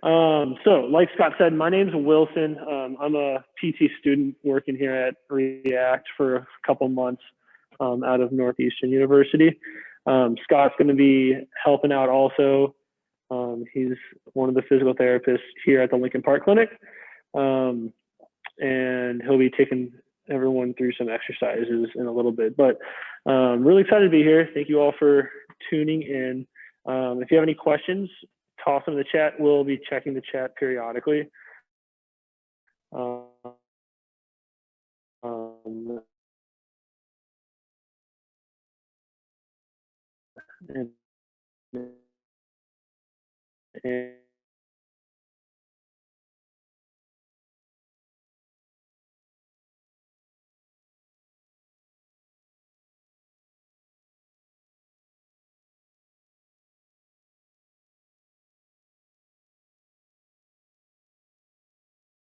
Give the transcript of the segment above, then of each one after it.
So like Scott said, my name's Wilson. I'm a PT student working here at React for a couple months out of Northeastern University. Scott's going to be helping out also. He's one of the physical therapists here at the Lincoln Park Clinic. And he'll be taking everyone through some exercises in a little bit. But really excited to be here. Thank you all for tuning in. If you have any questions, toss them in the chat. We'll be checking the chat periodically.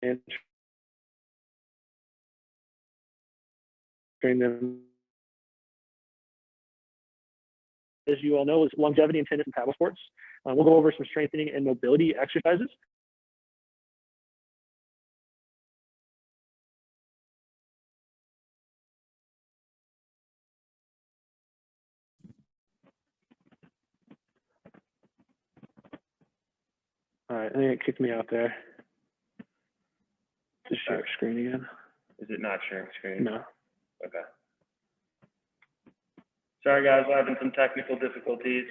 And train them. As you all know, is longevity in tennis and paddle sports. We'll go over some strengthening and mobility exercises. All right, I think it kicked me out there. Just share screen again. Is it not sharing screen? No. Okay. Sorry guys, we're having some technical difficulties.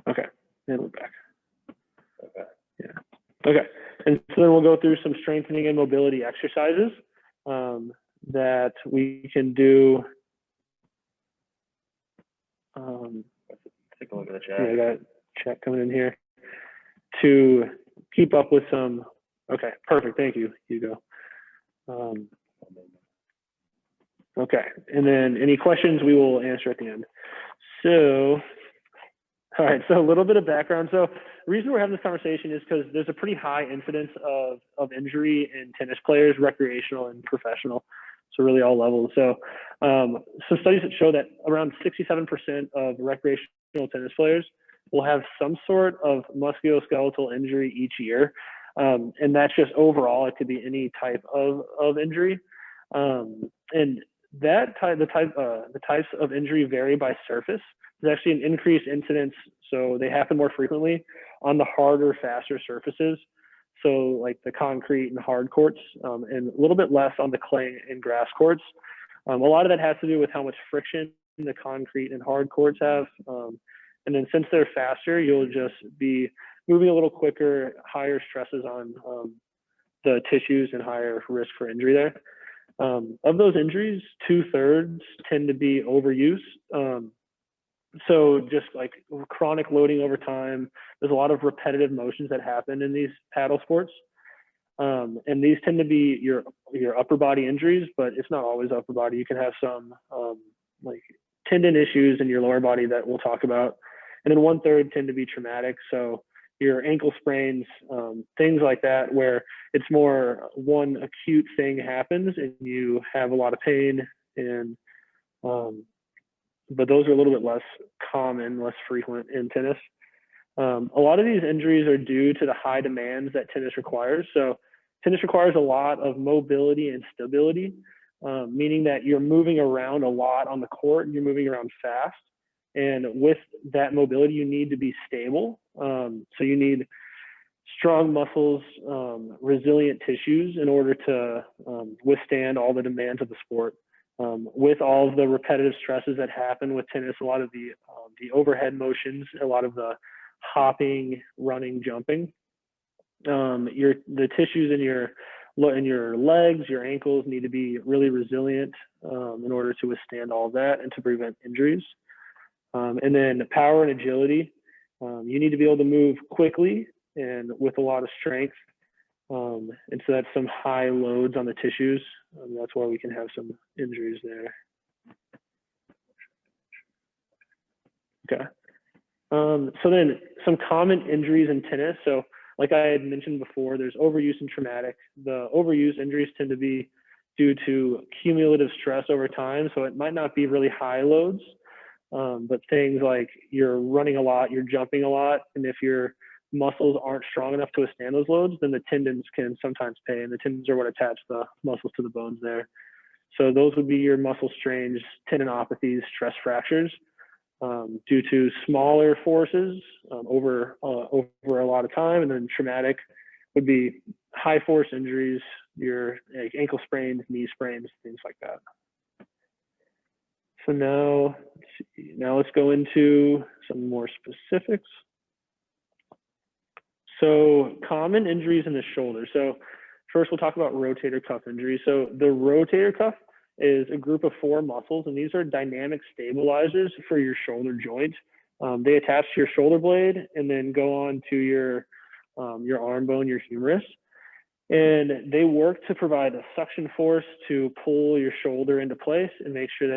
Okay, and we're back. Okay. Yeah. Okay, and so then we'll go through some strengthening and mobility exercises that we can do. Take a look at the chat. Yeah, I got chat coming in here to keep up with some. Okay, perfect. Thank you, Hugo. Okay, and then any questions we will answer at the end. So, all right, so a little bit of background. So the reason we're having this conversation is because there's a pretty high incidence of injury in tennis players, recreational and professional. So really all levels. So some studies that show that around 67% of recreational tennis players will have some sort of musculoskeletal injury each year. And that's just overall, it could be any type of injury. And that the types of injury vary by surface. There's actually an increased incidence, so they happen more frequently on the harder, faster surfaces. So like the concrete and hard courts, and a little bit less on the clay and grass courts. A lot of that has to do with how much friction the concrete and hard courts have. And then since they're faster, you'll just be moving a little quicker, higher stresses on the tissues and higher risk for injury there. Of those injuries, 2/3 tend to be overuse. So just like chronic loading over time, there's a lot of repetitive motions that happen in these paddle sports. And these tend to be your upper body injuries, but it's not always upper body. You can have some like tendon issues in your lower body that we'll talk about. And then 1/3 tend to be traumatic. So your ankle sprains, things like that, where it's more one acute thing happens and you have a lot of pain, and but those are a little bit less common, less frequent in tennis. A lot of these injuries are due to the high demands that tennis requires. So tennis requires a lot of mobility and stability, meaning that you're moving around a lot on the court and you're moving around fast. And with that mobility, you need to be stable. So you need strong muscles, resilient tissues in order to withstand all the demands of the sport. With all of the repetitive stresses that happen with tennis, a lot of the overhead motions, a lot of the hopping, running, jumping, the tissues in your legs, your ankles need to be really resilient in order to withstand all of that and to prevent injuries. And then power and agility, you need to be able to move quickly and with a lot of strength. And so that's some high loads on the tissues. That's why we can have some injuries there. Okay. So then some common injuries in tennis. So like I had mentioned before, there's overuse and traumatic. The overuse injuries tend to be due to cumulative stress over time. So it might not be really high loads, But things like you're running a lot, you're jumping a lot, and if your muscles aren't strong enough to withstand those loads, then the tendons can sometimes pain. The tendons are what attach the muscles to the bones there. So those would be your muscle strains, tendinopathies, stress fractures, due to smaller forces over a lot of time, and then traumatic would be high force injuries, your like ankle sprains, knee sprains, things like that. So now let's go into some more specifics. So common injuries in the shoulder. So first we'll talk about rotator cuff injury. So the rotator cuff is a group of 4 muscles, and these are dynamic stabilizers for your shoulder joint. They attach to your shoulder blade and then go on to your arm bone, your humerus. And they work to provide a suction force to pull your shoulder into place and make sure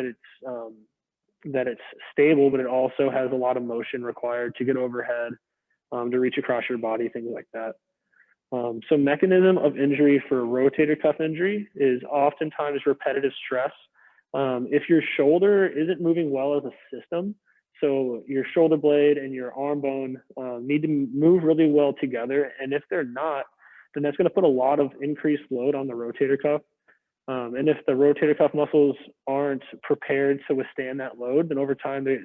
that it's stable, but it also has a lot of motion required to get overhead, to reach across your body, things like that. So mechanism of injury for rotator cuff injury is oftentimes repetitive stress. If your shoulder isn't moving well as a system, so your shoulder blade and your arm bone need to move really well together, and if they're not, then that's going to put a lot of increased load on the rotator cuff. And if the rotator cuff muscles aren't prepared to withstand that load, then over time it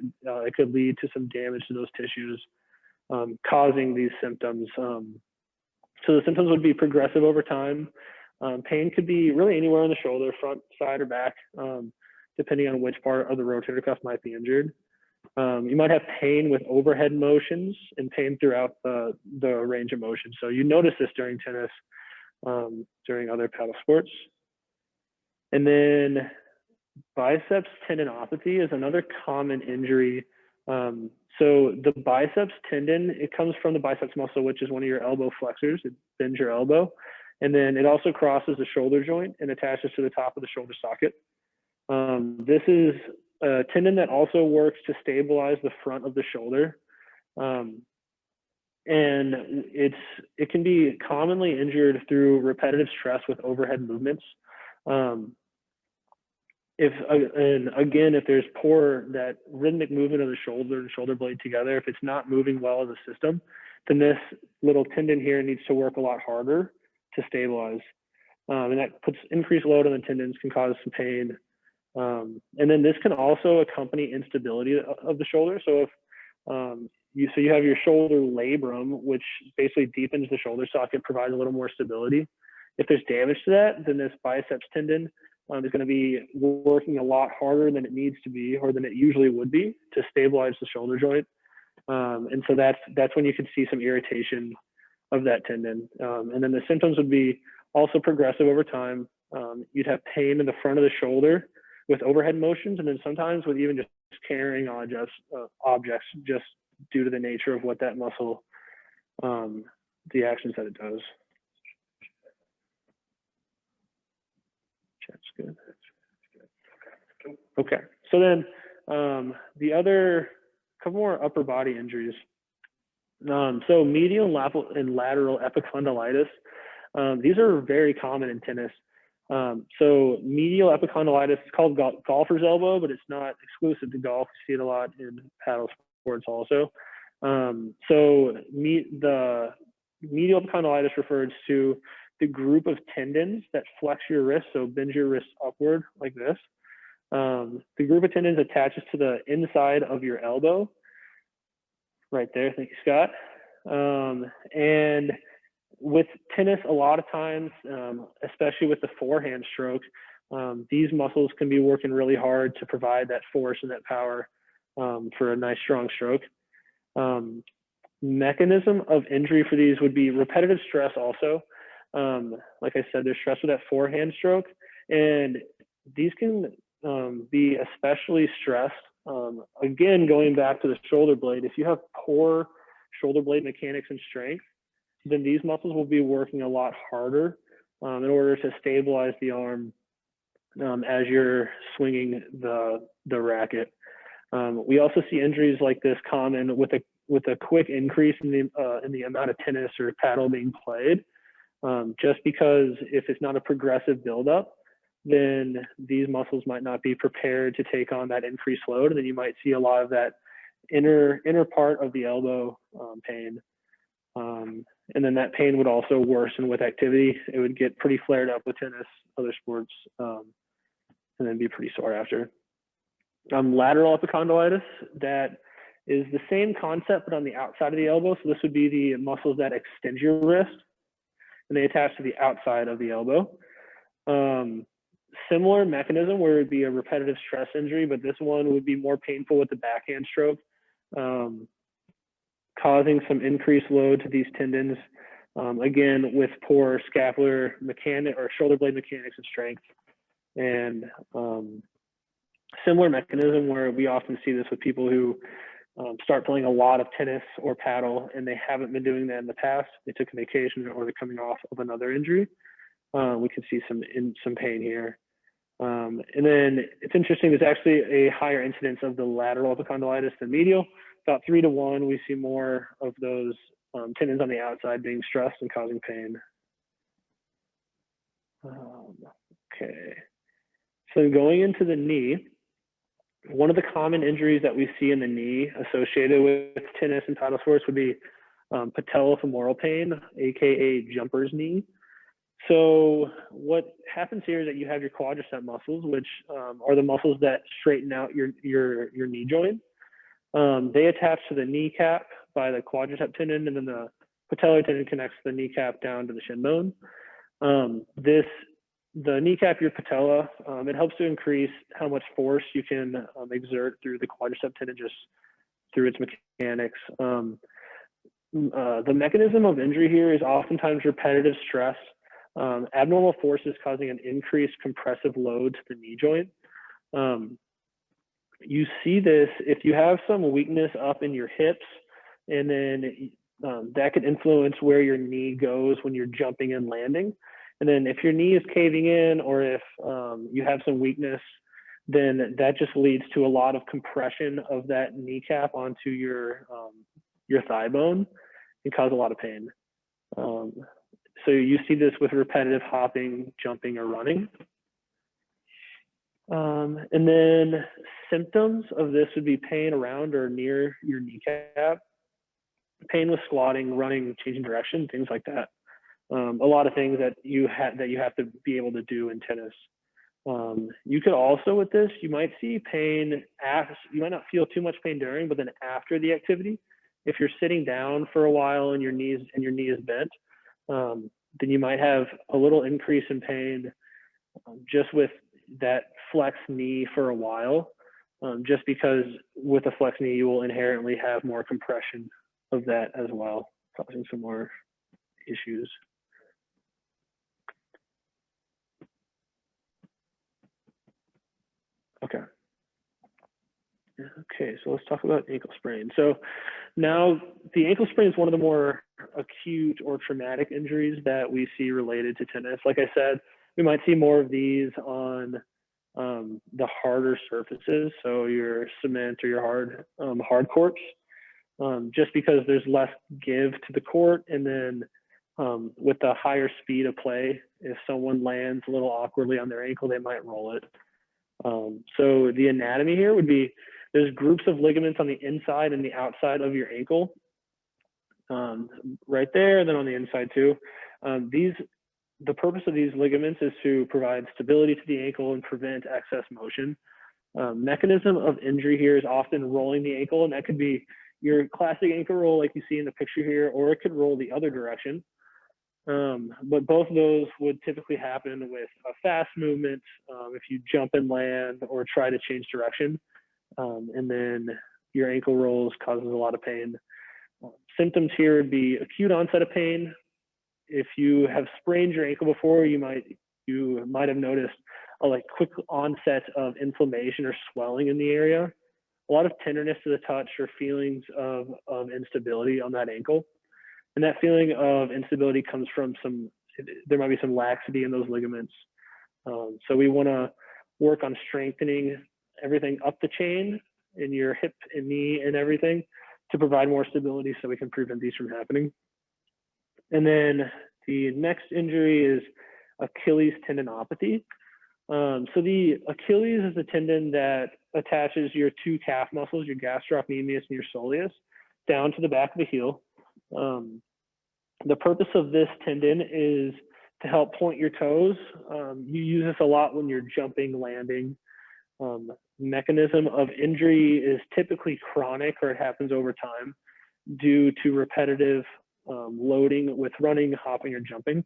could lead to some damage to those tissues, causing these symptoms. So the symptoms would be progressive over time. Pain could be really anywhere on the shoulder, front, side, or back, depending on which part of the rotator cuff might be injured. You might have pain with overhead motions and pain throughout the range of motion. So you notice this during tennis, during other paddle sports. And then biceps tendinopathy is another common injury. So the biceps tendon, it comes from the biceps muscle, which is one of your elbow flexors. It bends your elbow. And then it also crosses the shoulder joint and attaches to the top of the shoulder socket. This is a tendon that also works to stabilize the front of the shoulder. And it can be commonly injured through repetitive stress with overhead movements. If there's poor that rhythmic movement of the shoulder and shoulder blade together, if it's not moving well as a system, then this little tendon here needs to work a lot harder to stabilize. And that puts increased load on the tendons, can cause some pain. And then this can also accompany instability of the shoulder. So if you have your shoulder labrum, which basically deepens the shoulder socket, provides a little more stability. If there's damage to that, then this biceps tendon is going to be working a lot harder than it needs to be, or than it usually would be, to stabilize the shoulder joint. And so that's when you can see some irritation of that tendon. And then the symptoms would be also progressive over time. You'd have pain in the front of the shoulder with overhead motions, and then sometimes with even just carrying objects just due to the nature of what that muscle, the actions that it does. That's good. Okay, so then the other couple more upper body injuries. So medial and lateral epicondylitis. These are very common in tennis. So medial epicondylitis is called golfer's elbow, but it's not exclusive to golf. You see it a lot in paddle sports also. So the medial epicondylitis refers to the group of tendons that flex your wrist, so bend your wrist upward like this. The group of tendons attaches to the inside of your elbow, right there. Thank you, Scott. And with tennis, a lot of times, especially with the forehand stroke, these muscles can be working really hard to provide that force and that power for a nice strong stroke. Mechanism of injury for these would be repetitive stress also. Like I said, there's stress with that forehand stroke, and these can be especially stressed. Again, going back to the shoulder blade, if you have poor shoulder blade mechanics and strength, then these muscles will be working a lot harder in order to stabilize the arm as you're swinging the racket. We also see injuries like this common with a quick increase in the amount of tennis or paddle being played. Just because if it's not a progressive buildup, then these muscles might not be prepared to take on that increased load. And then you might see a lot of that inner part of the elbow pain. And then that pain would also worsen with activity. It would get pretty flared up with tennis, other sports, and then be pretty sore after. Lateral epicondylitis, that is the same concept, but on the outside of the elbow. So this would be the muscles that extend your wrist, and they attach to the outside of the elbow. Similar mechanism where it would be a repetitive stress injury, but this one would be more painful with the backhand stroke, causing some increased load to these tendons, again, with poor scapular mechanic or shoulder blade mechanics and strength. And similar mechanism where we often see this with people who start playing a lot of tennis or paddle and they haven't been doing that in the past. They took a vacation or they're coming off of another injury. We can see some pain here. And then it's interesting, there's actually a higher incidence of the lateral epicondylitis than medial. About 3 to 1, we see more of those tendons on the outside being stressed and causing pain. Okay, so going into the knee, one of the common injuries that we see in the knee associated with tennis and paddle sports would be patellofemoral pain, aka jumper's knee. So what happens here is that you have your quadricep muscles, which are the muscles that straighten out your knee joint. They attach to the kneecap by the quadricep tendon, and then the patellar tendon connects the kneecap down to the shin bone. The kneecap, your patella, it helps to increase how much force you can exert through the quadricep tendon just through its mechanics. The mechanism of injury here is oftentimes repetitive stress. Abnormal forces causing an increased compressive load to the knee joint. You see this if you have some weakness up in your hips, and then that could influence where your knee goes when you're jumping and landing. And then if your knee is caving in, or if you have some weakness, then that just leads to a lot of compression of that kneecap onto your thigh bone and cause a lot of pain. So you see this with repetitive hopping, jumping, or running. And then symptoms of this would be pain around or near your kneecap, pain with squatting, running, changing direction, things like that. A lot of things that you have to be able to do in tennis. You could also, with this, you might see pain you might not feel too much pain during, but then after the activity, if you're sitting down for a while and your knee is bent, then you might have a little increase in pain just with that flex knee for a while, just because with a flex knee, you will inherently have more compression of that as well, causing some more issues. Okay, so let's talk about ankle sprain. So now the ankle sprain is one of the more acute or traumatic injuries that we see related to tennis. Like I said, we might see more of these on the harder surfaces, so your cement or your hard courts, just because there's less give to the court, and then with the higher speed of play, if someone lands a little awkwardly on their ankle, they might roll it. So the anatomy here would be, there's groups of ligaments on the inside and the outside of your ankle, right there, and then on the inside too. The purpose of these ligaments is to provide stability to the ankle and prevent excess motion. Mechanism of injury here is often rolling the ankle, and that could be your classic ankle roll like you see in the picture here, or it could roll the other direction. But both of those would typically happen with a fast movement, if you jump and land or try to change direction, and then your ankle rolls causes a lot of pain. Symptoms here would be acute onset of pain. If you have sprained your ankle before, you might have noticed a quick onset of inflammation or swelling in the area. A lot of tenderness to the touch or feelings of instability on that ankle. And that feeling of instability comes from there might be some laxity in those ligaments. So we want to work on strengthening everything up the chain in your hip and knee and everything to provide more stability so we can prevent these from happening. And then the next injury is Achilles tendinopathy. So the Achilles is the tendon that attaches your two calf muscles, your gastrocnemius and your soleus, down to the back of the heel. The purpose of this tendon is to help point your toes. You use this a lot when you're jumping, landing. Mechanism of injury is typically chronic, or it happens over time due to repetitive loading with running, hopping, or jumping.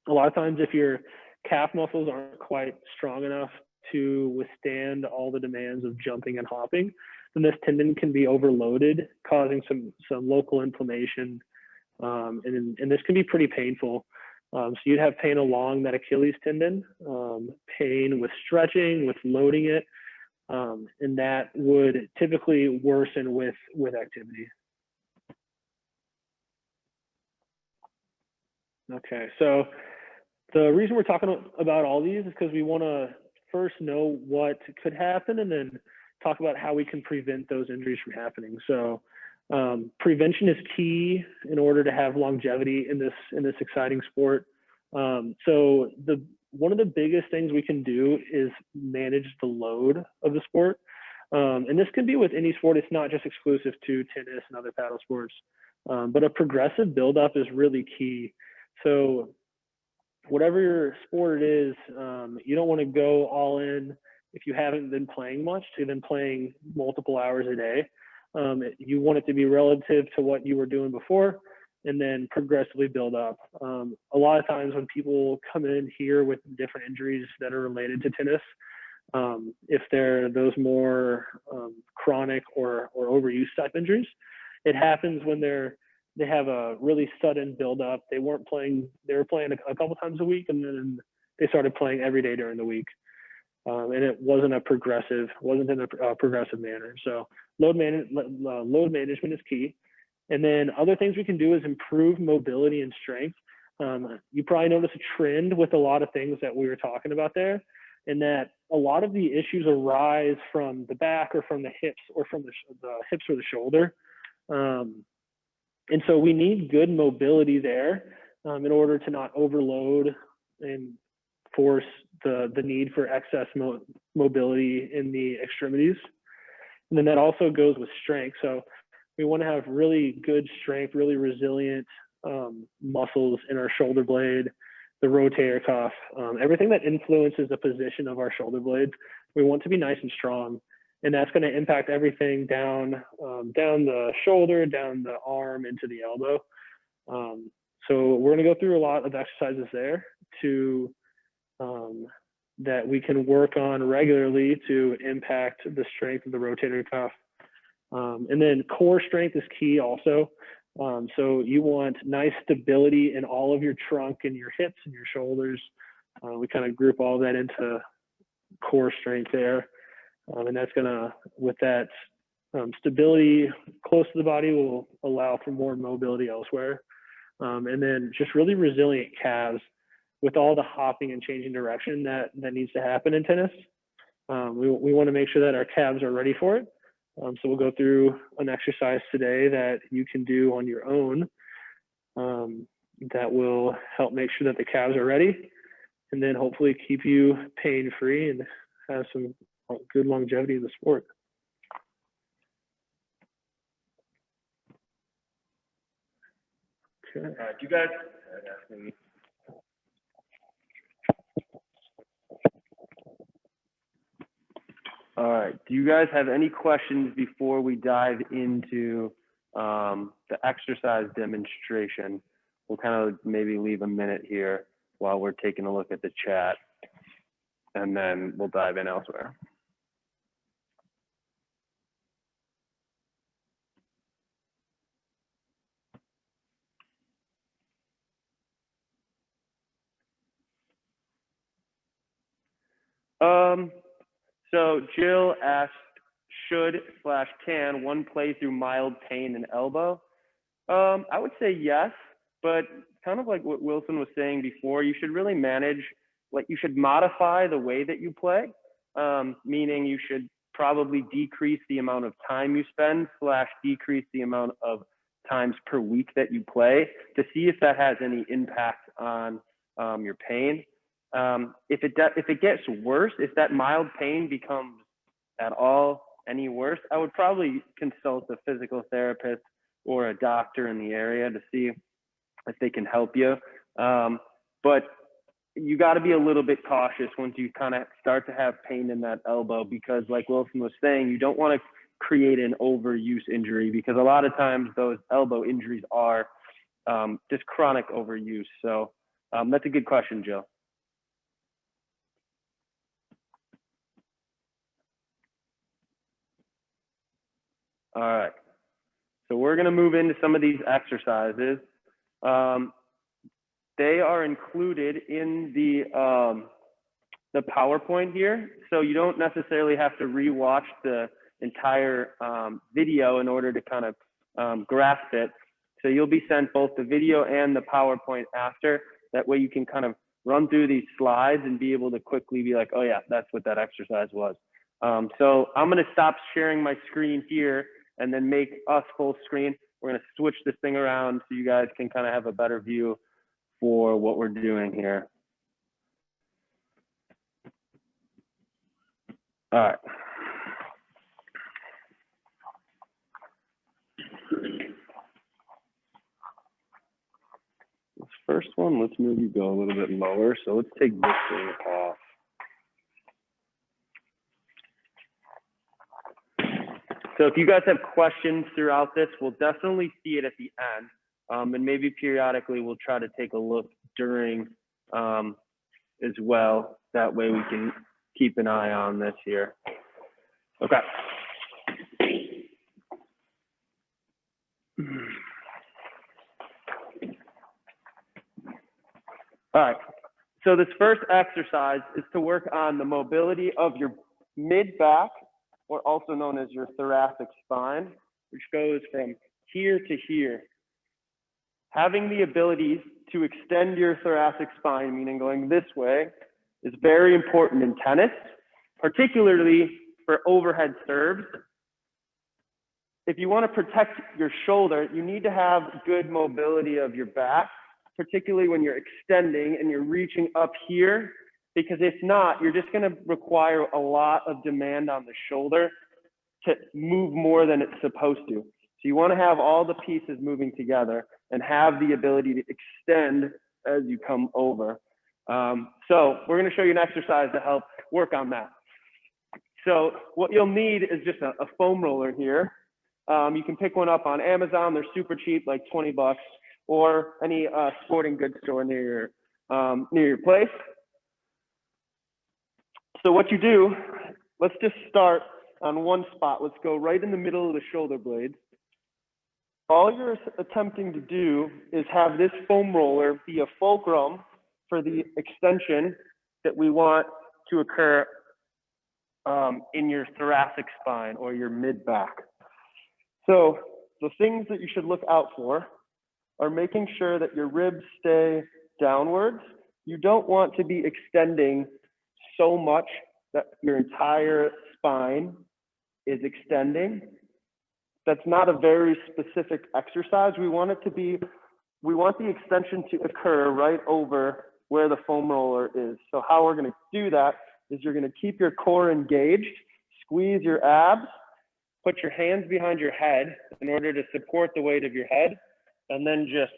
A lot of times if your calf muscles aren't quite strong enough to withstand all the demands of jumping and hopping, then this tendon can be overloaded, causing some local inflammation, and this can be pretty painful. So you'd have pain along that Achilles tendon, pain with stretching, with loading it, and that would typically worsen with activity. Okay, so the reason we're talking about all these is because we want to first know what could happen and then talk about how we can prevent those injuries from happening. So prevention is key in order to have longevity in this exciting sport. So one of the biggest things we can do is manage the load of the sport. And this can be with any sport. It's not just exclusive to tennis and other paddle sports, but a progressive buildup is really key. So whatever your sport it is, you don't want to go all in if you haven't been playing much, so you've been playing multiple hours a day. You want it to be relative to what you were doing before and then progressively build up. A lot of times when people come in here with different injuries that are related to tennis, if they're those more chronic or overuse type injuries, it happens when they have a really sudden buildup. They were playing a couple times a week, and then they started playing every day during the week. And it wasn't in a progressive manner. So load management is key. And then other things we can do is improve mobility and strength. You probably notice a trend with a lot of things that we were talking about there, in that a lot of the issues arise from the back or from the hips or from the hips or the shoulder. And so we need good mobility there in order to not overload and force the need for excess mobility in the extremities. And then that also goes with strength. So we want to have really good strength, really resilient muscles in our shoulder blade, the rotator cuff, everything that influences the position of our shoulder blades. We want to be nice and strong. And that's going to impact everything down the shoulder, down the arm, into the elbow. So we're going to go through a lot of exercises there that we can work on regularly to impact the strength of the rotator cuff. And then core strength is key also. So you want nice stability in all of your trunk and your hips and your shoulders. We kind of group all that into core strength there. And that's gonna, with that stability close to the body, will allow for more mobility elsewhere. And then just really resilient calves with all the hopping and changing direction that needs to happen in tennis. We want to make sure that our calves are ready for it. So we'll go through an exercise today that you can do on your own that will help make sure that the calves are ready, and then hopefully keep you pain-free and have some good longevity in the sport. Okay. Do you guys? All right. Do you guys have any questions before we dive into the exercise demonstration? We'll kind of maybe leave a minute here while we're taking a look at the chat, and then we'll dive in elsewhere. So Jill asked, should/can one play through mild pain and elbow? I would say yes, but kind of like what Wilson was saying before, you should really manage, like you should modify the way that you play, meaning you should probably decrease the amount of time you spend / decrease the amount of times per week that you play to see if that has any impact on your pain. If it gets worse, if that mild pain becomes at all any worse, I would probably consult a physical therapist or a doctor in the area to see if they can help you. But you got to be a little bit cautious once you kind of start to have pain in that elbow, because like Wilson was saying, you don't want to create an overuse injury, because a lot of times those elbow injuries are just chronic overuse. So that's a good question, Jill. All right, so we're going to move into some of these exercises. They are included in the PowerPoint here, so you don't necessarily have to rewatch the entire video in order to kind of grasp it. So you'll be sent both the video and the PowerPoint after. That way you can kind of run through these slides and be able to quickly be like, oh yeah, that's what that exercise was. So I'm going to stop sharing my screen here and then make us full screen. We're going to switch this thing around so you guys can kind of have a better view for what we're doing here. All right. This first one, let's maybe go a little bit lower. So let's take this thing off. So if you guys have questions throughout this, we'll definitely see it at the end. And maybe periodically we'll try to take a look during as well. That way we can keep an eye on this here. Okay. All right. So this first exercise is to work on the mobility of your mid-back, or also known as your thoracic spine, which goes from here to here. Having the ability to extend your thoracic spine, meaning going this way, is very important in tennis, particularly for overhead serves. If you want to protect your shoulder, you need to have good mobility of your back, particularly when you're extending and you're reaching up here, because if not, you're just going to require a lot of demand on the shoulder to move more than it's supposed to. So you want to have all the pieces moving together and have the ability to extend as you come over. So we're going to show you an exercise to help work on that. So what you'll need is just a foam roller here. You can pick one up on Amazon. They're super cheap, like 20 bucks, or any sporting goods store near your place. So what you do, let's just start on one spot. Let's go right in the middle of the shoulder blades. All you're attempting to do is have this foam roller be a fulcrum for the extension that we want to occur in your thoracic spine or your mid-back. So the things that you should look out for are making sure that your ribs stay downwards. You don't want to be extending so much that your entire spine is extending. That's not a very specific exercise. We want the extension to occur right over where the foam roller is. So how we're going to do that is you're going to keep your core engaged, squeeze your abs, put your hands behind your head in order to support the weight of your head, and then just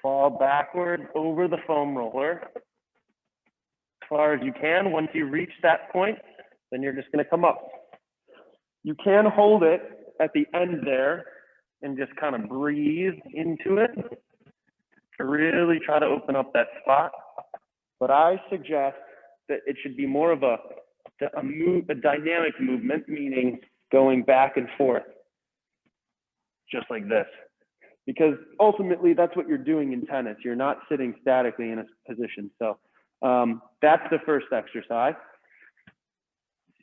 fall backward over the foam roller as far as you can. Once you reach that point, then you're just going to come up. You can hold it at the end there and just kind of breathe into it to really try to open up that spot. But I suggest that it should be more of a dynamic movement, meaning going back and forth, just like this. Because ultimately, that's what you're doing in tennis. You're not sitting statically in a position. So that's the first exercise.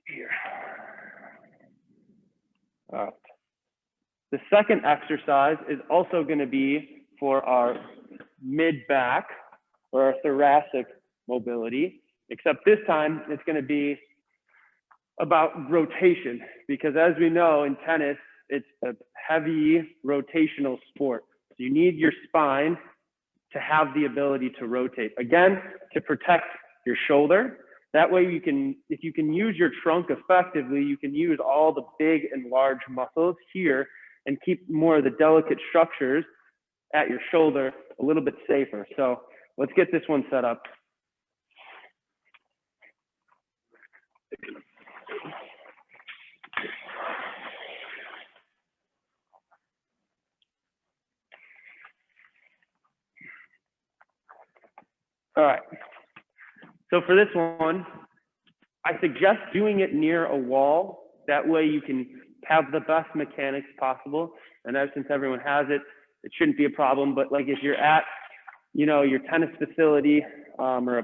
Here. All right. The second exercise is also going to be for our mid-back or our thoracic mobility, except this time it's going to be about rotation, because as we know in tennis, it's a heavy rotational sport. So you need your spine to have the ability to rotate. Again, to protect your shoulder. That way you can, if you can use your trunk effectively, you can use all the big and large muscles here and keep more of the delicate structures at your shoulder a little bit safer. So let's get this one set up. All right. So for this one, I suggest doing it near a wall. That way you can have the best mechanics possible. And since everyone has it, it shouldn't be a problem. But like if you're at, you know, your tennis facility or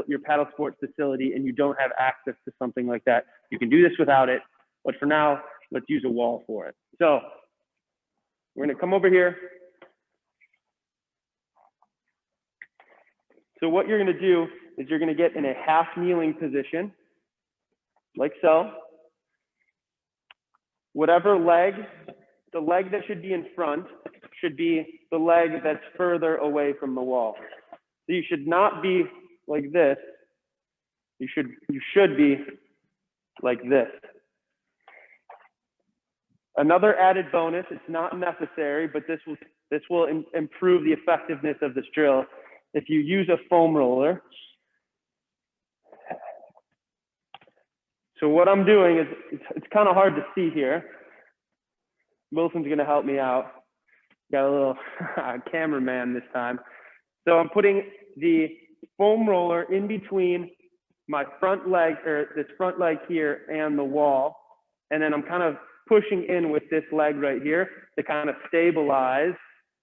your paddle sports facility, and you don't have access to something like that, you can do this without it. But for now, let's use a wall for it. So we're going to come over here. So what you're going to do is you're going to get in a half kneeling position, like so. Whatever leg, the leg that should be in front should be the leg that's further away from the wall. So you should not be like this. You should be like this. Another added bonus, it's not necessary, but this will improve the effectiveness of this drill. If you use a foam roller. So what I'm doing is, it's kind of hard to see here. Wilson's gonna help me out. Got a little cameraman this time. So I'm putting the foam roller in between my front leg, or this front leg here, and the wall. And then I'm kind of pushing in with this leg right here to kind of stabilize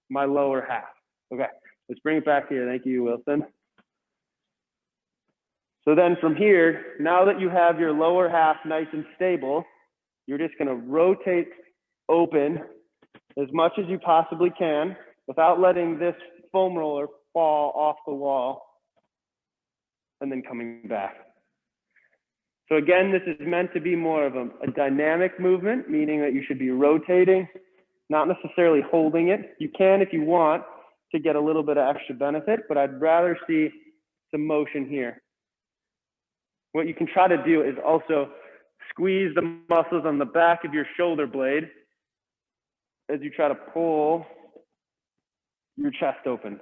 my lower half. Okay. Let's bring it back here. Thank you, Wilson. So then from here, now that you have your lower half nice and stable, you're just going to rotate open as much as you possibly can without letting this foam roller fall off the wall and then coming back. So again, this is meant to be more of a dynamic movement, meaning that you should be rotating, not necessarily holding it. You can if you want, to get a little bit of extra benefit, but I'd rather see some motion here. What you can try to do is also squeeze the muscles on the back of your shoulder blade as you try to pull your chest open.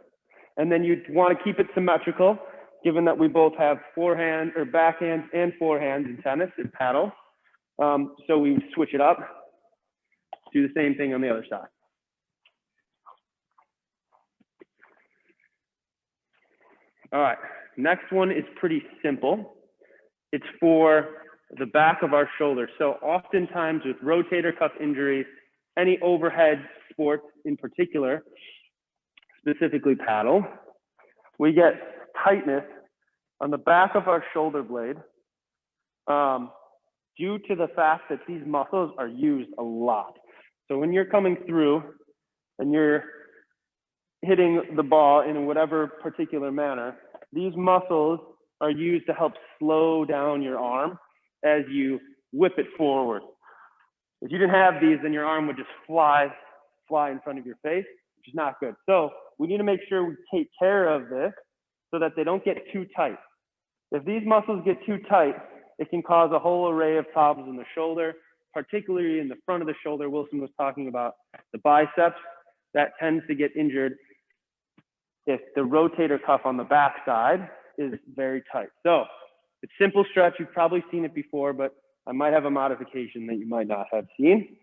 And then you want to keep it symmetrical, given that we both have forehand or backhands and forehands in tennis and paddle. So we switch it up, do the same thing on the other side. All right, next one is pretty simple. It's for the back of our shoulder. So oftentimes with rotator cuff injuries, any overhead sports in particular, specifically paddle, we get tightness on the back of our shoulder blade due to the fact that these muscles are used a lot. So when you're coming through and you're hitting the ball in whatever particular manner, these muscles are used to help slow down your arm as you whip it forward. If you didn't have these, then your arm would just fly in front of your face, which is not good. So we need to make sure we take care of this so that they don't get too tight. If these muscles get too tight, it can cause a whole array of problems in the shoulder, particularly in the front of the shoulder. Wilson was talking about the biceps. That tends to get injured if the rotator cuff on the back side is very tight. So it's simple stretch. You've probably seen it before, but I might have a modification that you might not have seen.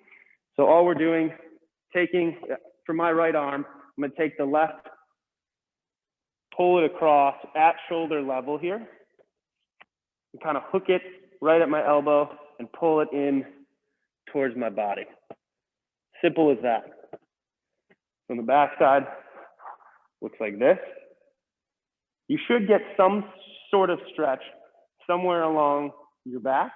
So all we're doing, taking, for my right arm, I'm gonna take the left, pull it across at shoulder level here, and kind of hook it right at my elbow and pull it in towards my body. Simple as that. From the back side, looks like this. You should get some sort of stretch somewhere along your back.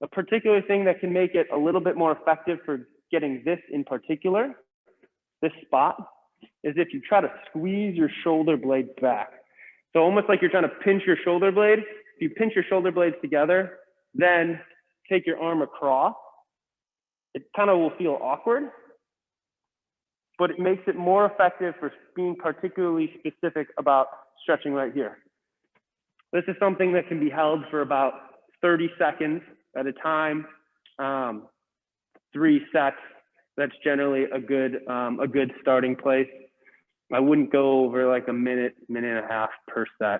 A particular thing that can make it a little bit more effective for getting this in particular, this spot, is if you try to squeeze your shoulder blade back. So almost like you're trying to pinch your shoulder blade. If you pinch your shoulder blades together, then take your arm across, it kind of will feel awkward. but it makes it more effective for being particularly specific about stretching right here. This is something that can be held for about 30 seconds at a time, 3 sets. That's generally a good starting place. I wouldn't go over like a minute, minute and a half per set.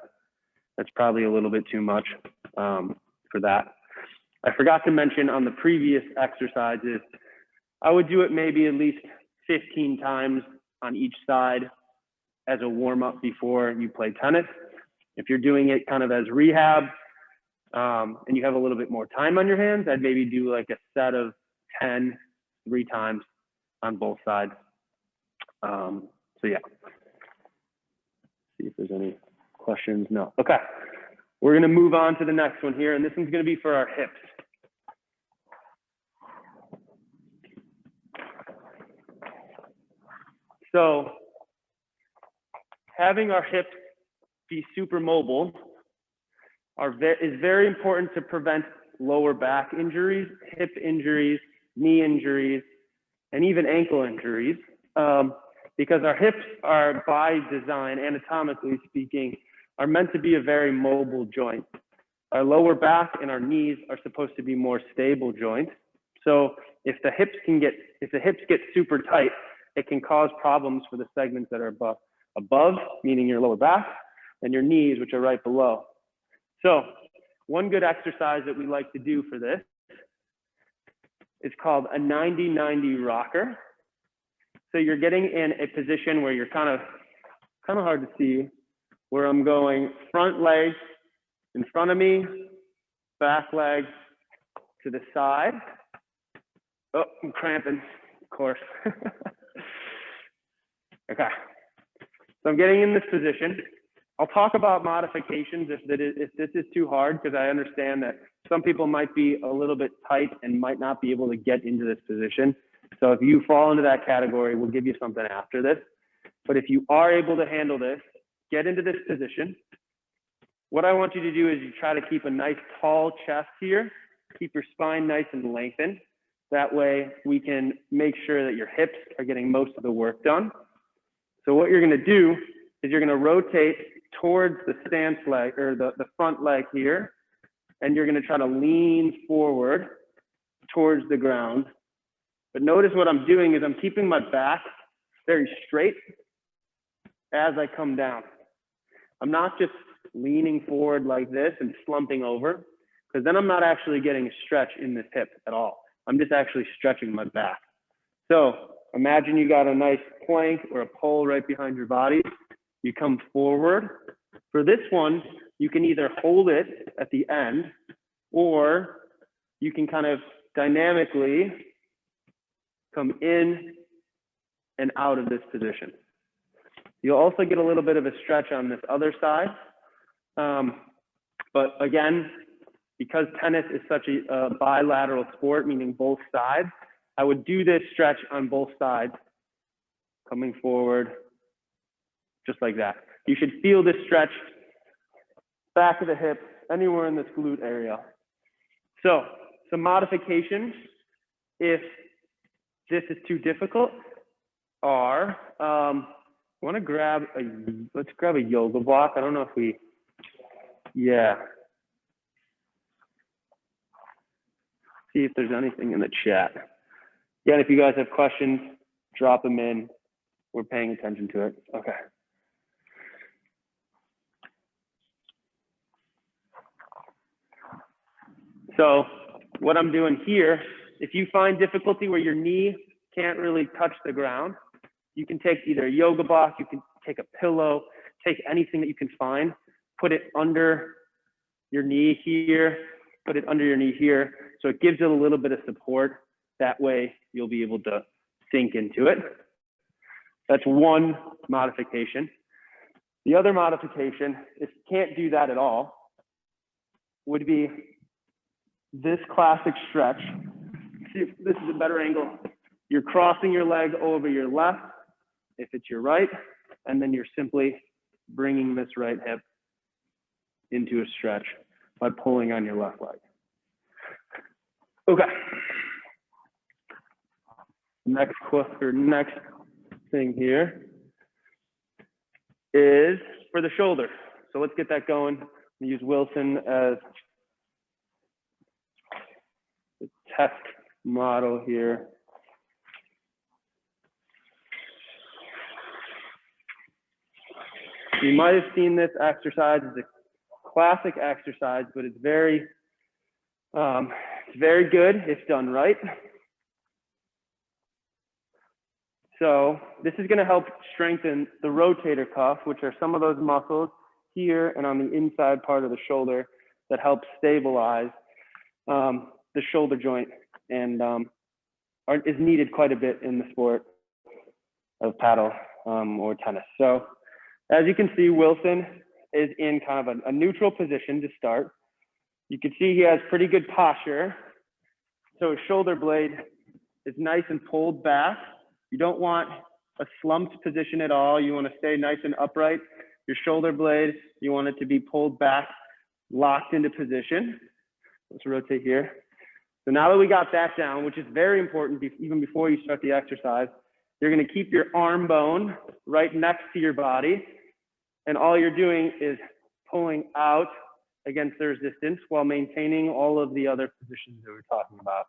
That's probably a little bit too much for that. I forgot to mention on the previous exercises, I would do it maybe at least 15 times on each side as a warm-up before you play tennis. If you're doing it kind of as rehab and you have a little bit more time on your hands, I'd maybe do like a set of 10, 3 times on both sides. So yeah, see if there's any questions. No. Okay, we're gonna move on to the next one here, and this one's gonna be for our hips. So having our hips be super mobile is very important to prevent lower back injuries, hip injuries, knee injuries, and even ankle injuries, because our hips are, by design, anatomically speaking, are meant to be a very mobile joint. Our lower back and our knees are supposed to be more stable joints. So if the hips get super tight, it can cause problems for the segments that are above, meaning your lower back, and your knees, which are right below. So one good exercise that we like to do for this is called a 90-90 rocker. So you're getting in a position where you're kind of hard to see, where I'm going front leg in front of me, back leg to the side. Oh, I'm cramping, of course. Okay, so I'm getting in this position. I'll talk about modifications if this is too hard, because I understand that some people might be a little bit tight and might not be able to get into this position. So if you fall into that category, we'll give you something after this. But if you are able to handle this, get into this position. What I want you to do is you try to keep a nice tall chest here, keep your spine nice and lengthened. That way we can make sure that your hips are getting most of the work done. So what you're gonna do is you're gonna rotate towards the stance leg, or the front leg here, and you're gonna try to lean forward towards the ground. But notice what I'm doing is I'm keeping my back very straight as I come down. I'm not just leaning forward like this and slumping over, because then I'm not actually getting a stretch in this hip at all. I'm just actually stretching my back. So imagine you got a nice plank or a pole right behind your body. You come forward. For this one, you can either hold it at the end, or you can kind of dynamically come in and out of this position. You'll also get a little bit of a stretch on this other side. But again, because tennis is such a bilateral sport, meaning both sides, I would do this stretch on both sides, coming forward, just like that. You should feel this stretch, back of the hip, anywhere in this glute area. So some modifications, if this is too difficult, are, let's grab a yoga block. I don't know if we, yeah. See if there's anything in the chat. Again, if you guys have questions, drop them in. We're paying attention to it. Okay. So what I'm doing here, if you find difficulty where your knee can't really touch the ground, you can take either a yoga block, you can take a pillow, take anything that you can find, put it under your knee here, put it under your knee here. So it gives it a little bit of support. That way you'll be able to sink into it. That's one modification. The other modification, if you can't do that at all, would be this classic stretch. See if this is a better angle. You're crossing your leg over your left, if it's your right, and then you're simply bringing this right hip into a stretch by pulling on your left leg. Okay. Next thing here is for the shoulder. So let's get that going. We use Wilson as the test model here. You might have seen this exercise. It's a classic exercise, but it's very good if done right. So this is going to help strengthen the rotator cuff, which are some of those muscles here and on the inside part of the shoulder that help stabilize the shoulder joint, and is needed quite a bit in the sport of paddle or tennis. So as you can see, Wilson is in kind of a neutral position to start. You can see he has pretty good posture. So his shoulder blade is nice and pulled back. You don't want a slumped position at all. You want to stay nice and upright. Your shoulder blade, you want it to be pulled back, locked into position. Let's rotate here. So now that we got that down, which is very important even before you start the exercise, you're going to keep your arm bone right next to your body. And all you're doing is pulling out against the resistance while maintaining all of the other positions that we're talking about.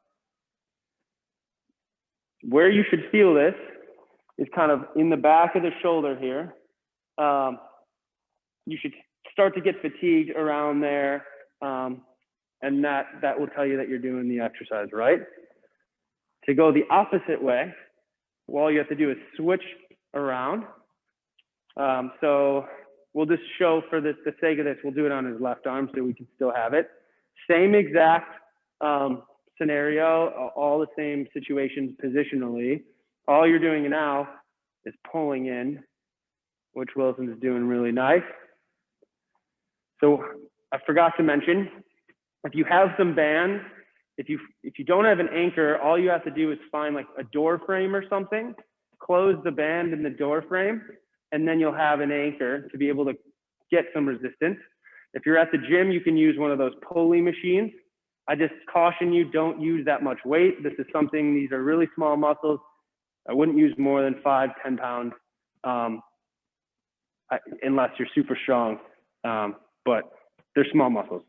Where you should feel this is kind of in the back of the shoulder here. You should start to get fatigued around there, and that will tell you that you're doing the exercise right. To go the opposite way, all you have to do is switch around. So we'll just show for the sake of this, we'll do it on his left arm so we can still have it. Same exact scenario, all the same situations positionally. All you're doing now is pulling in, which Wilson's doing really nice. So I forgot to mention, if you have some bands, if you don't have an anchor, all you have to do is find like a door frame or something, close the band in the door frame, and then you'll have an anchor to be able to get some resistance. If you're at the gym, you can use one of those pulley machines. I just caution you, don't use that much weight. This is something, these are really small muscles. I wouldn't use more than 5, 10 pounds unless you're super strong, but they're small muscles.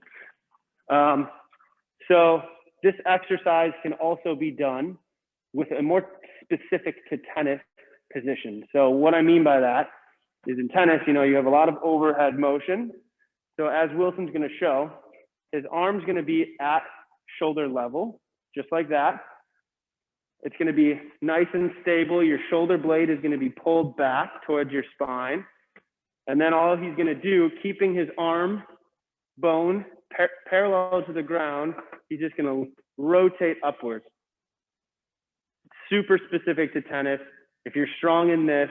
So this exercise can also be done with a more specific to tennis position. So what I mean by that is in tennis, you have a lot of overhead motion. So as Wilson's going to show, his arm's going to be at shoulder level, just like that. It's going to be nice and stable. Your shoulder blade is going to be pulled back towards your spine. And then all he's going to do, keeping his arm bone parallel to the ground, he's just going to rotate upwards. Super specific to tennis. If you're strong in this,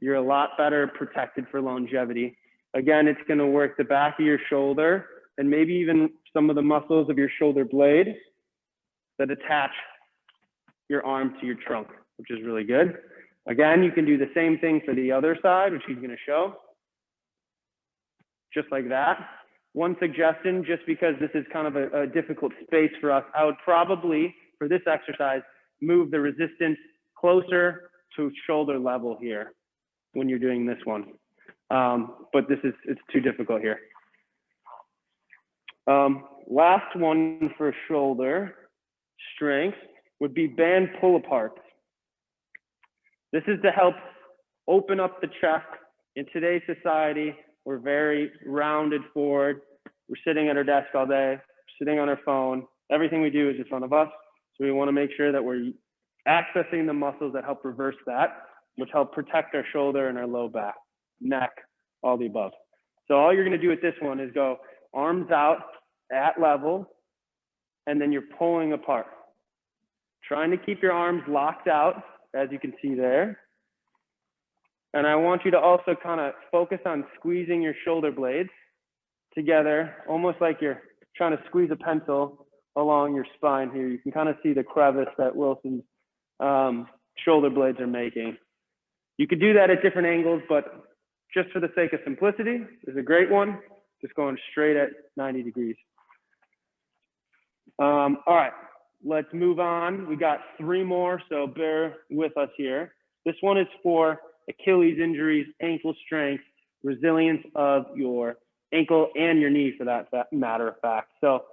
you're a lot better protected for longevity. Again, it's going to work the back of your shoulder and maybe even some of the muscles of your shoulder blade that attach your arm to your trunk, which is really good. Again, you can do the same thing for the other side, which he's going to show. Just like that. One suggestion, just because this is kind of a difficult space for us, I would probably, for this exercise, move the resistance closer to shoulder level here when you're doing this one. But it's too difficult here. Last one for shoulder strength would be band pull aparts. This is to help open up the chest. In today's society, we're very rounded forward. We're sitting at our desk all day, sitting on our phone. Everything we do is in front of us. So we want to make sure that we're accessing the muscles that help reverse that, which help protect our shoulder and our low back, neck, all the above. So all you're going to do with this one is go arms out at level, and then you're pulling apart. Trying to keep your arms locked out, as you can see there. And I want you to also kind of focus on squeezing your shoulder blades together, almost like you're trying to squeeze a pencil along your spine here. You can kind of see the crevice that Wilson's shoulder blades are making. You could do that at different angles, but just for the sake of simplicity, this is a great one. Just going straight at 90 degrees. All right, let's move on. We got 3 more, so bear with us here. This one is for Achilles injuries, ankle strength, resilience of your ankle and your knee for that matter of fact. So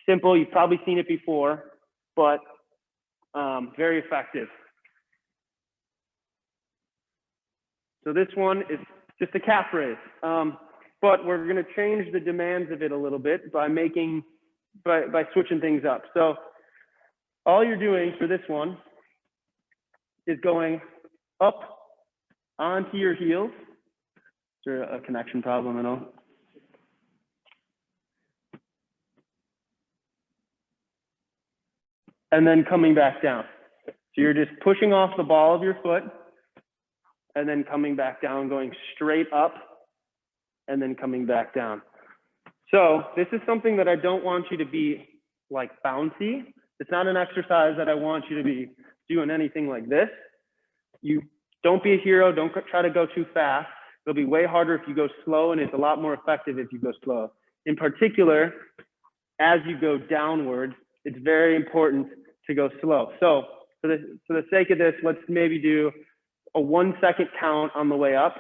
simple, you've probably seen it before, but very effective. So this one is just a calf raise, but we're going to change the demands of it a little bit by switching things up. So all you're doing for this one is going up onto your heels. Is there a connection problem at all? And then coming back down. So you're just pushing off the ball of your foot and then coming back down, going straight up and then coming back down. So this is something that I don't want you to be like bouncy. It's not an exercise that I want you to be doing anything like this. You don't be a hero. Don't try to go too fast. It'll be way harder if you go slow, and it's a lot more effective if you go slow. In particular, as you go downward, it's very important to go slow. So for the sake of this, let's maybe do a 1 second count on the way up,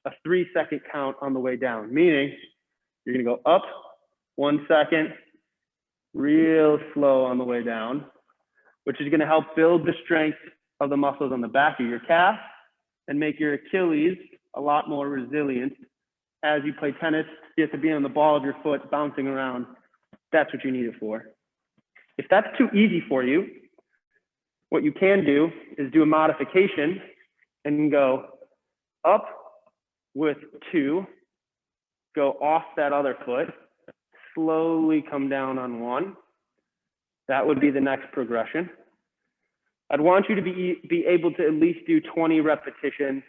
a 3 second count on the way down, meaning you're going to go up 1 second, real slow on the way down, which is going to help build the strength of the muscles on the back of your calf and make your Achilles a lot more resilient. As you play tennis, you have to be on the ball of your foot bouncing around. That's what you need it for. If that's too easy for you, what you can do is do a modification and go up with 2, go off that other foot, slowly come down on 1. That would be the next progression. I'd want you to be able to at least do 20 repetitions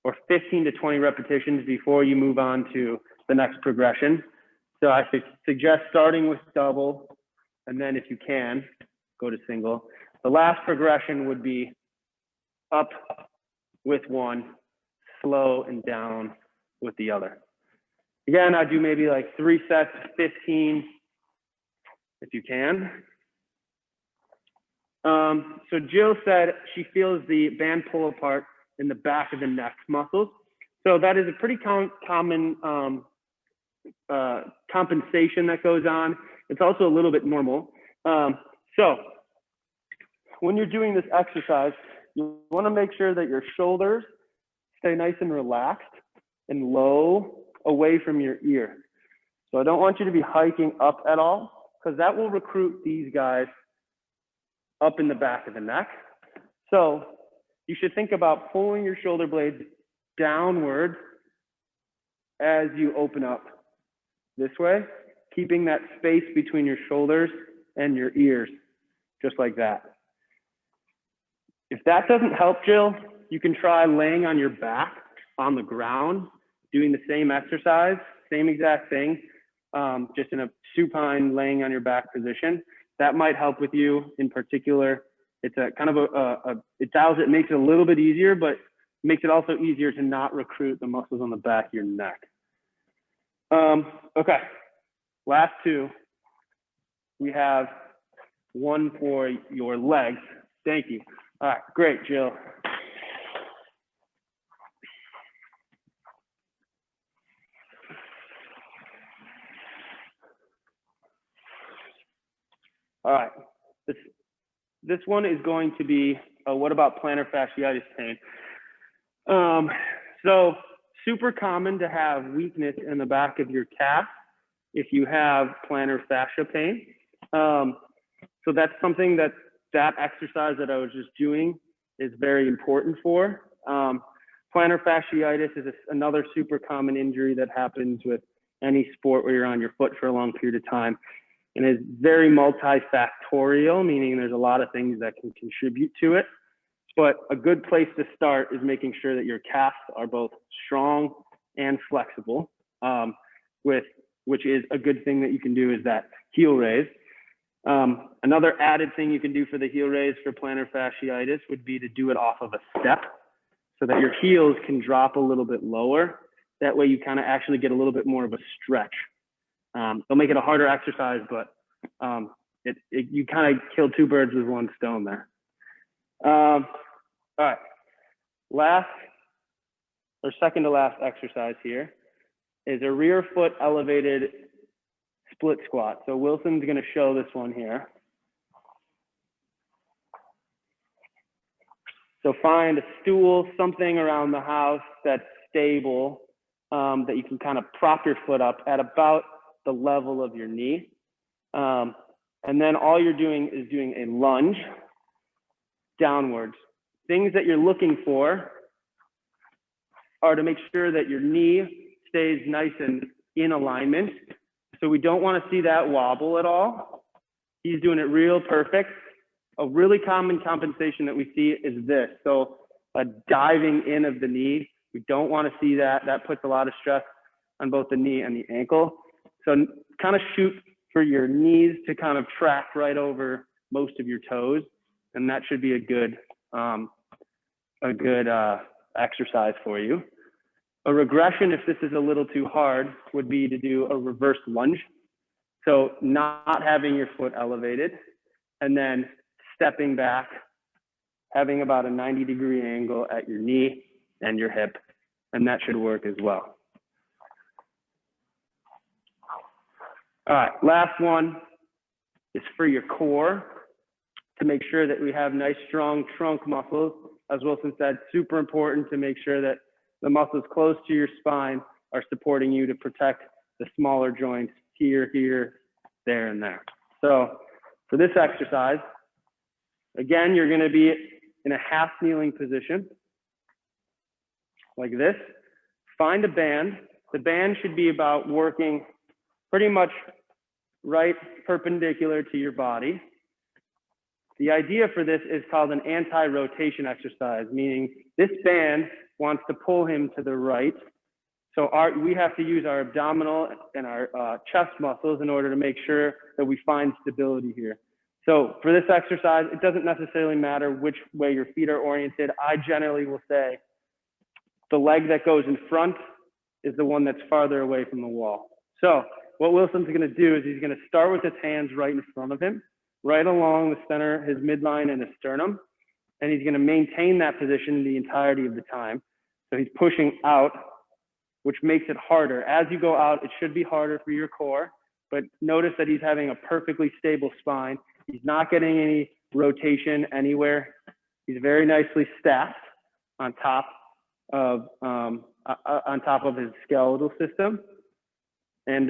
or 15 to 20 repetitions before you move on to the next progression. So I suggest starting with double, and then if you can, go to single. The last progression would be up with 1, slow and down with the other. Again, I do maybe like 3 sets, 15, if you can. So Jill said she feels the band pull apart in the back of the neck muscles. So that is a pretty common compensation that goes on. It's also a little bit normal. So when you're doing this exercise, you want to make sure that your shoulders stay nice and relaxed and low away from your ear. So I don't want you to be hiking up at all, because that will recruit these guys up in the back of the neck. So you should think about pulling your shoulder blades downward as you open up this way, keeping that space between your shoulders and your ears, just like that. If that doesn't help, Jill, you can try laying on your back on the ground, doing the same exercise, same exact thing, just in a supine laying on your back position. That might help with you in particular. It's a kind of it dials it, makes it a little bit easier, but makes it also easier to not recruit the muscles on the back of your neck. Okay, last 2. We have one for your legs. Thank you. All right, great, Jill. All right, this one is going to be, what about plantar fasciitis pain? So super common to have weakness in the back of your calf if you have plantar fascia pain. So that's something that exercise that I was just doing is very important for. Plantar fasciitis is another super common injury that happens with any sport where you're on your foot for a long period of time. And is very multifactorial, meaning there's a lot of things that can contribute to it. But a good place to start is making sure that your calves are both strong and flexible, which is a good thing that you can do is that heel raise. Another added thing you can do for the heel raise for plantar fasciitis would be to do it off of a step so that your heels can drop a little bit lower. That way you kind of actually get a little bit more of a stretch. They'll make it a harder exercise, but you kind of kill 2 birds with 1 stone there. All right, last or second to last exercise here is a rear foot elevated split squat. So Wilson's going to show this one here. So find a stool, something around the house that's stable, that you can kind of prop your foot up at about the level of your knee. And then all you're doing is doing a lunge downwards. Things that you're looking for are to make sure that your knee stays nice and in alignment. So we don't want to see that wobble at all. He's doing it real perfect. A really common compensation that we see is this. So a diving in of the knee. We don't want to see that. That puts a lot of stress on both the knee and the ankle. So kind of shoot for your knees to kind of track right over most of your toes. And that should be a good exercise for you. A regression, if this is a little too hard, would be to do a reverse lunge. So not having your foot elevated and then stepping back, having about a 90-degree angle at your knee and your hip, and that should work as well. All right, last one is for your core, to make sure that we have nice, strong trunk muscles. As Wilson said, super important to make sure that the muscles close to your spine are supporting you to protect the smaller joints here, here, there, and there. So for this exercise, again, you're going to be in a half kneeling position like this. Find a band. The band should be about working pretty much right perpendicular to your body. The idea for this is called an anti-rotation exercise, meaning this band wants to pull him to the right. So we have to use our abdominal and our chest muscles in order to make sure that we find stability here. So for this exercise, it doesn't necessarily matter which way your feet are oriented. I generally will say the leg that goes in front is the one that's farther away from the wall. So what Wilson's going to do is he's going to start with his hands right in front of him, right along the center, his midline and his sternum. And he's going to maintain that position the entirety of the time. So he's pushing out, which makes it harder. As you go out, it should be harder for your core, but notice that he's having a perfectly stable spine. He's not getting any rotation anywhere. He's very nicely stacked on top of his skeletal system. And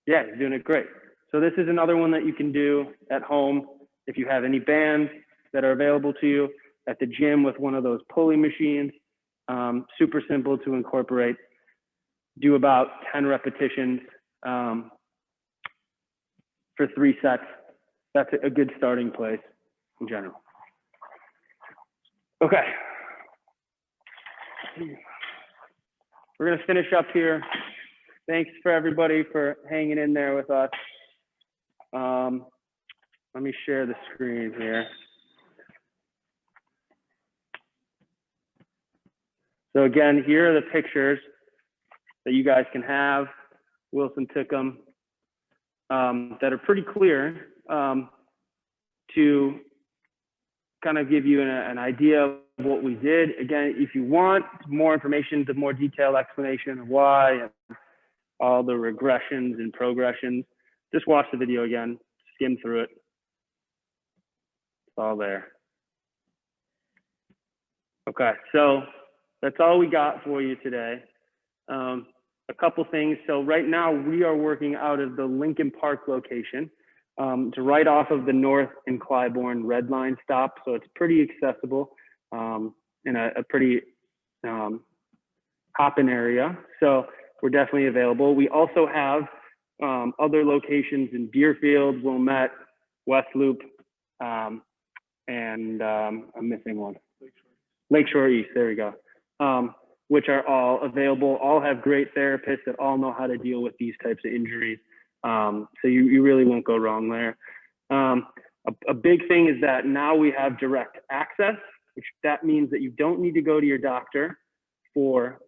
yeah, he's doing it great. So this is another one that you can do at home if you have any bands that are available to you, at the gym with one of those pulley machines. Super simple to incorporate. Do about 10 repetitions for 3 sets. That's a good starting place in general. Okay. We're going to finish up here. Thanks for everybody for hanging in there with us. Let me share the screen here. So again, here are the pictures that you guys can have. Wilson took them that are pretty clear to kind of give you an idea of what we did. Again, if you want more information, the more detailed explanation of why and all the regressions and progressions, just watch the video again, skim through it. It's all there. Okay, so that's all we got for you today. A couple things. So right now we are working out of the Lincoln Park location. It's right off of the North and Clybourne Red Line stop. So it's pretty accessible in a pretty hop-in area. So we're definitely available. We also have other locations in Deerfield, Wilmette, West Loop, and I'm missing one. Lakeshore East, there we go. Which are all available, all have great therapists that all know how to deal with these types of injuries. So you really won't go wrong there. A big thing is that now we have direct access, which that means that you don't need to go to your doctor for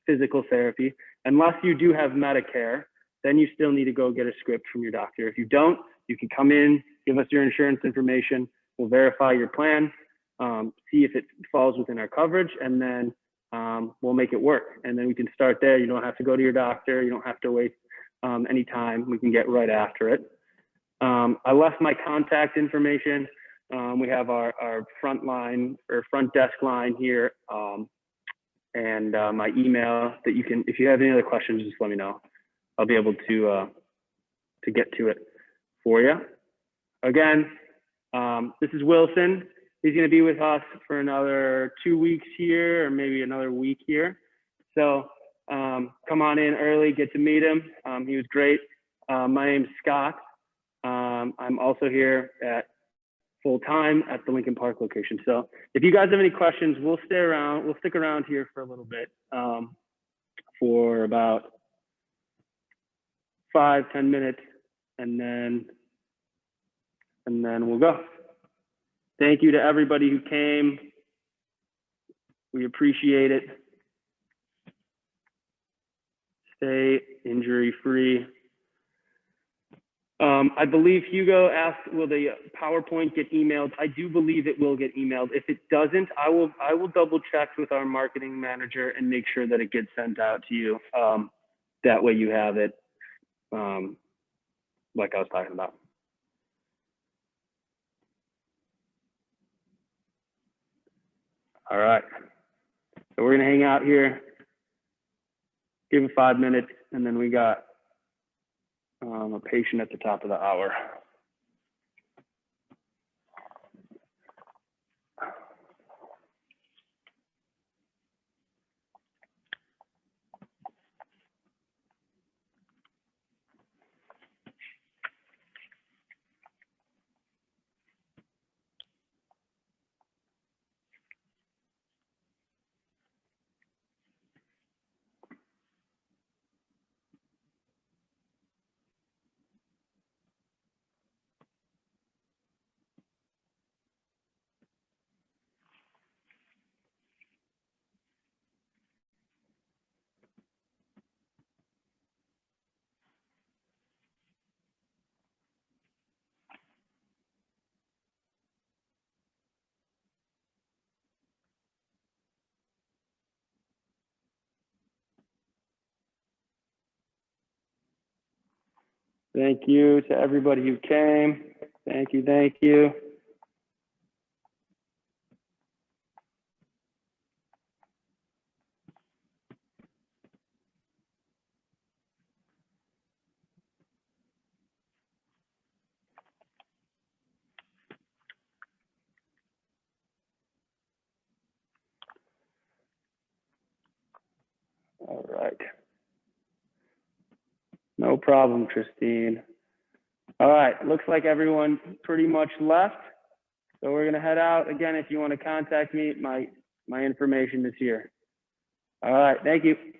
physical therapy. Unless you do have Medicare, then you still need to go get a script from your doctor. If you don't, you can come in, give us your insurance information, we'll verify your plan, see if it falls within our coverage, and then we'll make it work. And then we can start there. You don't have to go to your doctor. You don't have to waste any time. We can get right after it. I left my contact information. We have our front line or front desk line here, and my email that you can, if you have any other questions, just let me know. I'll be able to get to it for you. Again, this is Wilson. He's going to be with us for another 2 weeks here, or maybe another week here. So come on in early, get to meet him. He was great. My name's Scott. I'm also here at full time at the Lincoln Park location. So if you guys have any questions, we'll stay around. We'll stick around here for a little bit, for about 5-10 minutes, and then we'll go. Thank you to everybody who came. We appreciate it. Stay injury free. I believe Hugo asked, will the PowerPoint get emailed? I do believe it will get emailed. If it doesn't, I will double check with our marketing manager and make sure that it gets sent out to you. That way you have it, like I was talking about. All right, so we're gonna hang out here, give it 5 minutes, and then we got a patient at the top of the hour. Thank you to everybody who came. Thank you, thank you. All right. No problem, Christine. All right, looks like everyone pretty much left. So we're gonna head out. Again, if you want to contact me, my information is here. All right, thank you.